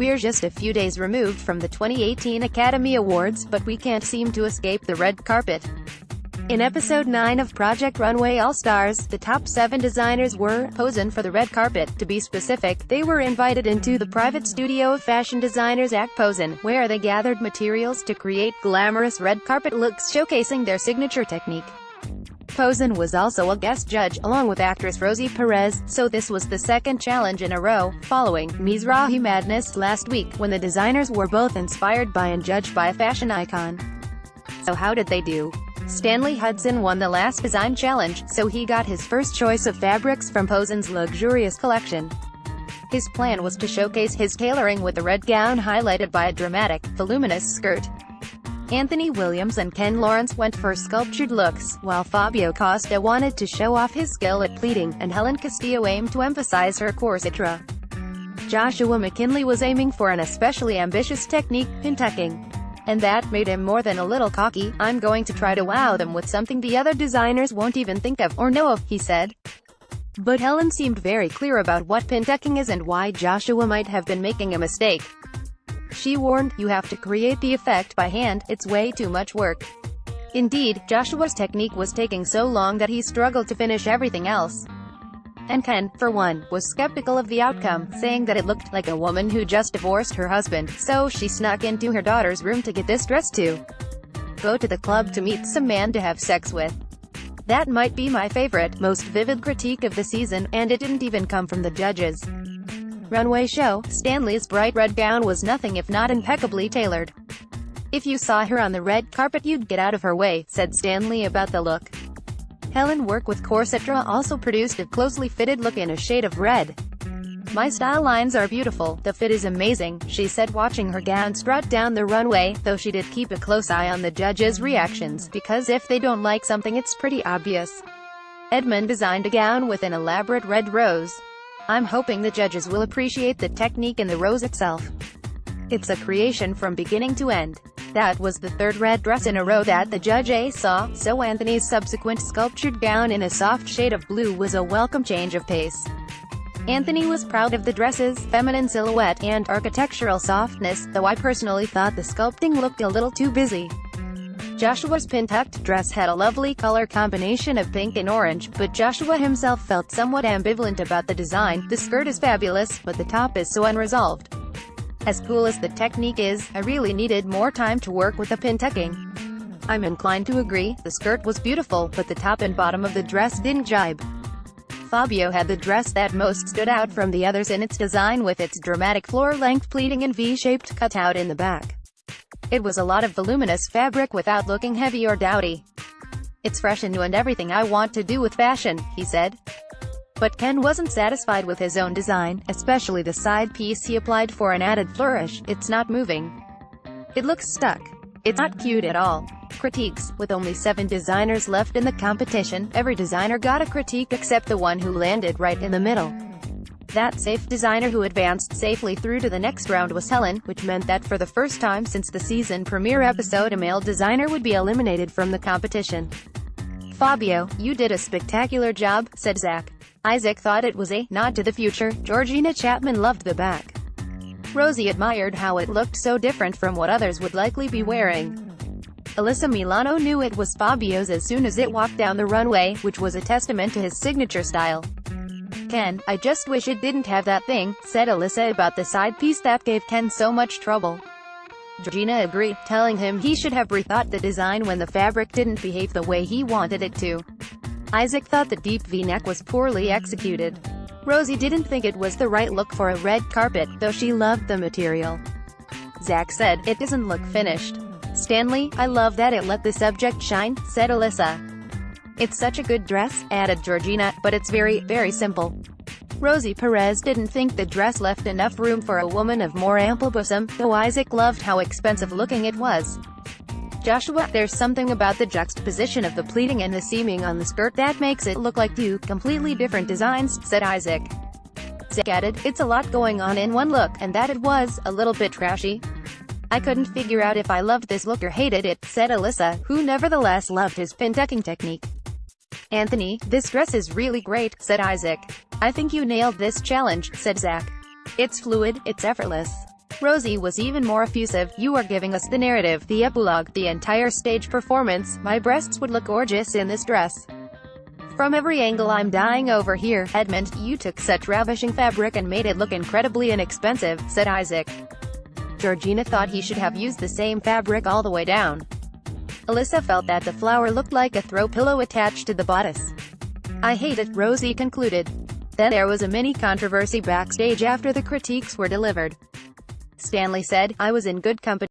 We're just a few days removed from the 2018 Academy Awards, but we can't seem to escape the red carpet. In episode 9 of Project Runway All Stars, the top 7 designers were Posen for the red carpet. To be specific, they were invited into the private studio of fashion designer Zac Posen, where they gathered materials to create glamorous red carpet looks showcasing their signature technique. Posen was also a guest judge, along with actress Rosie Perez, so this was the second challenge in a row, following Mizrahi Madness last week, when the designers were both inspired by and judged by a fashion icon. So how did they do? Stanley Hudson won the last design challenge, so he got his first choice of fabrics from Posen's luxurious collection. His plan was to showcase his tailoring with a red gown highlighted by a dramatic, voluminous skirt. Anthony Williams and Ken Lawrence went for sculptured looks, while Fabio Costa wanted to show off his skill at pleating, and Helen Castillo aimed to emphasize her corsetra. Joshua McKinley was aiming for an especially ambitious technique, pintucking. And that made him more than a little cocky. "I'm going to try to wow them with something the other designers won't even think of, or know of," he said. But Helen seemed very clear about what pintucking is and why Joshua might have been making a mistake. She warned, "You have to create the effect by hand, it's way too much work." Indeed, Joshua's technique was taking so long that he struggled to finish everything else. And Ken, for one, was skeptical of the outcome, saying that it looked like a woman who just divorced her husband, so she snuck into her daughter's room to get this dress to go to the club to meet some man to have sex with. That might be my favorite, most vivid critique of the season, and it didn't even come from the judges. Runway show, Stanley's bright red gown was nothing if not impeccably tailored. "If you saw her on the red carpet you'd get out of her way," said Stanley about the look. Helen work with corsetra also produced a closely fitted look in a shade of red. "My style lines are beautiful, the fit is amazing," she said watching her gown strut down the runway, though she did keep a close eye on the judges' reactions, because if they don't like something it's pretty obvious. Edmund designed a gown with an elaborate red rose. "I'm hoping the judges will appreciate the technique in the rose itself. It's a creation from beginning to end." That was the third red dress in a row that the judge saw, so Anthony's subsequent sculptured gown in a soft shade of blue was a welcome change of pace. Anthony was proud of the dress's feminine silhouette and architectural softness, though I personally thought the sculpting looked a little too busy. Joshua's pin-tucked dress had a lovely color combination of pink and orange, but Joshua himself felt somewhat ambivalent about the design. "The skirt is fabulous, but the top is so unresolved. As cool as the technique is, I really needed more time to work with the pin-tucking." "I'm inclined to agree, the skirt was beautiful, but the top and bottom of the dress didn't jibe." Fabio had the dress that most stood out from the others in its design, with its dramatic floor-length pleating and V-shaped cutout in the back. "It was a lot of voluminous fabric without looking heavy or dowdy. It's fresh and new and everything I want to do with fashion," he said. But Ken wasn't satisfied with his own design, especially the side piece he applied for an added flourish. "It's not moving. It looks stuck. It's not cute at all." Critiques. With only 7 designers left in the competition, every designer got a critique except the one who landed right in the middle. That safe designer who advanced safely through to the next round was Helen, which meant that for the first time since the season premiere episode a male designer would be eliminated from the competition. "Fabio, you did a spectacular job," said Zac. Isaac thought it was a nod to the future. Georgina Chapman loved the back. Rosie admired how it looked so different from what others would likely be wearing. Alyssa Milano knew it was Fabio's as soon as it walked down the runway, which was a testament to his signature style. "Ken, I just wish it didn't have that thing," said Alyssa about the side piece that gave Ken so much trouble. Georgina agreed, telling him he should have rethought the design when the fabric didn't behave the way he wanted it to. Isaac thought the deep V-neck was poorly executed. Rosie didn't think it was the right look for a red carpet, though she loved the material. Zac said, "It doesn't look finished." Stanley, "I love that it let the subject shine," said Alyssa. "It's such a good dress," added Georgina, "but it's very, very simple." Rosie Perez didn't think the dress left enough room for a woman of more ample bosom, though Isaac loved how expensive looking it was. Joshua, "There's something about the juxtaposition of the pleating and the seaming on the skirt that makes it look like 2 completely different designs," said Isaac. Zac added, "It's a lot going on in one look, and that it was a little bit trashy. I couldn't figure out if I loved this look or hated it," said Alyssa, who nevertheless loved his pin-tucking technique. "Anthony, this dress is really great," said Isaac. "I think you nailed this challenge," said Zac. "It's fluid, it's effortless. Rosie was even more effusive. "You are giving us the narrative, the epilogue, the entire stage performance. My breasts would look gorgeous in this dress. From every angle I'm dying over here." "Edmund, you took such ravishing fabric and made it look incredibly inexpensive," said Isaac. Georgina thought he should have used the same fabric all the way down. Alyssa felt that the flower looked like a throw pillow attached to the bodice. "I hate it," Rosie concluded. Then there was a mini controversy backstage after the critiques were delivered. Stanley said, "I was in good company."